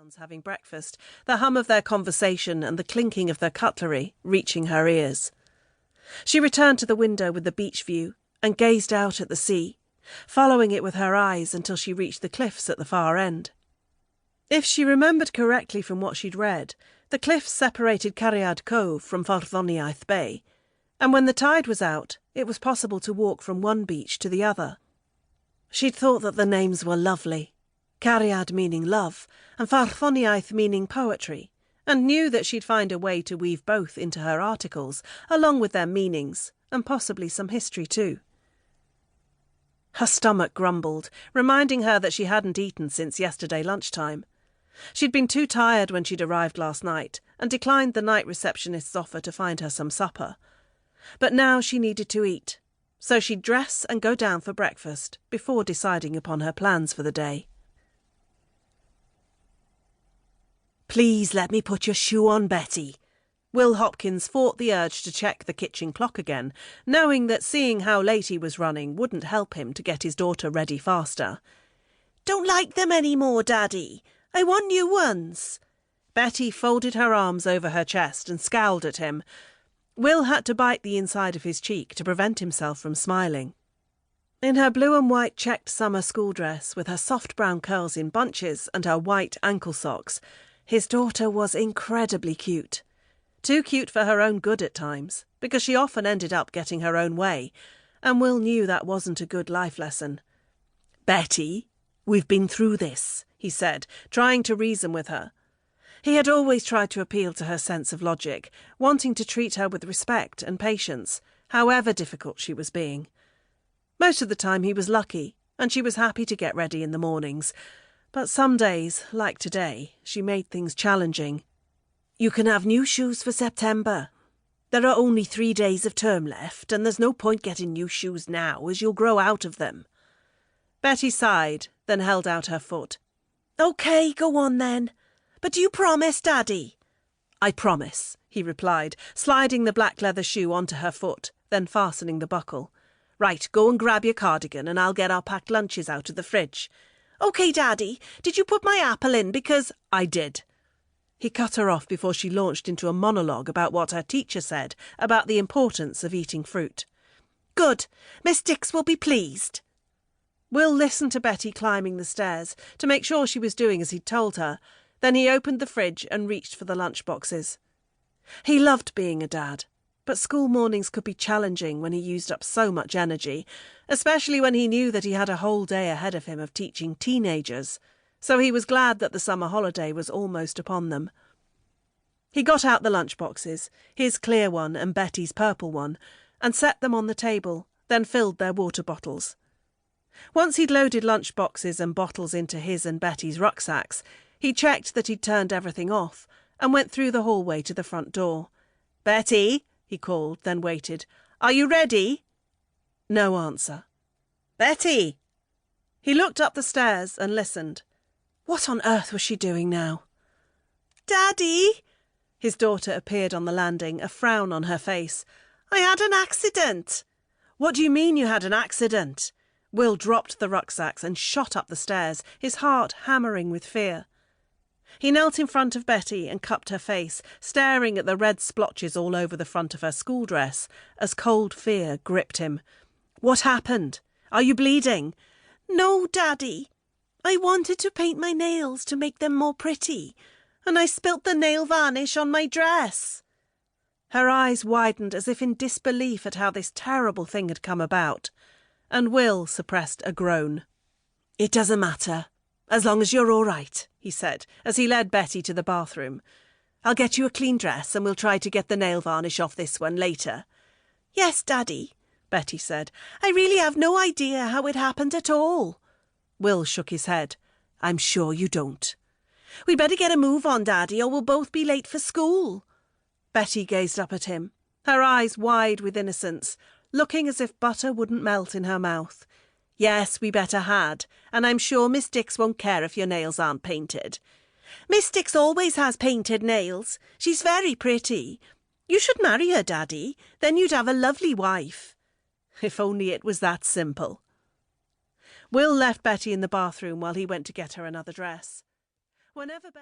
sounds having breakfast, the hum of their conversation and the clinking of their cutlery reaching her ears. She returned to the window with the beach view and gazed out at the sea, following it with her eyes until she reached the cliffs at the far end. If she remembered correctly from what she'd read, the cliffs separated Cariad Cove from Farddoniaeth Bay, and when the tide was out, it was possible to walk from one beach to the other. She'd thought that the names were lovely, Cariad meaning love, and Farddoniaeth meaning poetry, and knew that she'd find a way to weave both into her articles, along with their meanings, and possibly some history too. Her stomach grumbled, reminding her that she hadn't eaten since yesterday lunchtime. She'd been too tired when she'd arrived last night, and declined the night receptionist's offer to find her some supper. But now she needed to eat, so she'd dress and go down for breakfast before deciding upon her plans for the day. "Please let me put your shoe on, Beti." Will Hopkins fought the urge to check the kitchen clock again, knowing that seeing how late he was running wouldn't help him to get his daughter ready faster. "Don't like them any more, Daddy. I want new ones." Beti folded her arms over her chest and scowled at him. Will had to bite the inside of his cheek to prevent himself from smiling. In her blue and white checked summer school dress, with her soft brown curls in bunches and her white ankle socks, his daughter was incredibly cute. Too cute for her own good at times, because she often ended up getting her own way, and Will knew that wasn't a good life lesson. "Beti, we've been through this," he said, trying to reason with her. He had always tried to appeal to her sense of logic, wanting to treat her with respect and patience, however difficult she was being. Most of the time he was lucky, and she was happy to get ready in the mornings, but some days, like today, she made things challenging. "You can have new shoes for September. There are only 3 days of term left, and there's no point getting new shoes now, as you'll grow out of them." Beti sighed, then held out her foot. "OK, go on then. But do you promise, Daddy?" "I promise," he replied, sliding the black leather shoe onto her foot, then fastening the buckle. "Right, go and grab your cardigan, and I'll get our packed lunches out of the fridge." "OK, Daddy. Did you put my apple in because—" "I did." He cut her off before she launched into a monologue about what her teacher said about the importance of eating fruit. "Good. Miss Dix will be pleased." Will listened to Beti climbing the stairs to make sure she was doing as he'd told her. Then he opened the fridge and reached for the lunchboxes. He loved being a dad, but school mornings could be challenging when he used up so much energy, especially when he knew that he had a whole day ahead of him of teaching teenagers. So he was glad that the summer holiday was almost upon them. He got out the lunchboxes, his clear one and Beti's purple one, and set them on the table, then filled their water bottles. Once he'd loaded lunchboxes and bottles into his and Beti's rucksacks, he checked that he'd turned everything off and went through the hallway to the front door. "Beti," he called, then waited. "Are you ready?" No answer. "Beti!" He looked up the stairs and listened. What on earth was she doing now? "Daddy!" His daughter appeared on the landing, a frown on her face. "I had an accident." "What do you mean you had an accident?" Will dropped the rucksacks and shot up the stairs, his heart hammering with fear. He knelt in front of Beti and cupped her face, staring at the red splotches all over the front of her school dress, as cold fear gripped him. "What happened? Are you bleeding?" "No, Daddy. I wanted to paint my nails to make them more pretty, and I spilt the nail varnish on my dress." Her eyes widened as if in disbelief at how this terrible thing had come about, and Will suppressed a groan. "It doesn't matter, as long as you're all right," he said, as he led Beti to the bathroom. "I'll get you a clean dress, and we'll try to get the nail varnish off this one later." "Yes, Daddy," Beti said. "I really have no idea how it happened at all." Will shook his head. "I'm sure you don't." "We'd better get a move on, Daddy, or we'll both be late for school." Beti gazed up at him, her eyes wide with innocence, looking as if butter wouldn't melt in her mouth. "Yes, we better had, and I'm sure Miss Dix won't care if your nails aren't painted." "Miss Dix always has painted nails. She's very pretty. You should marry her, Daddy. Then you'd have a lovely wife." If only it was that simple. Will left Beti in the bathroom while he went to get her another dress. Whenever Beti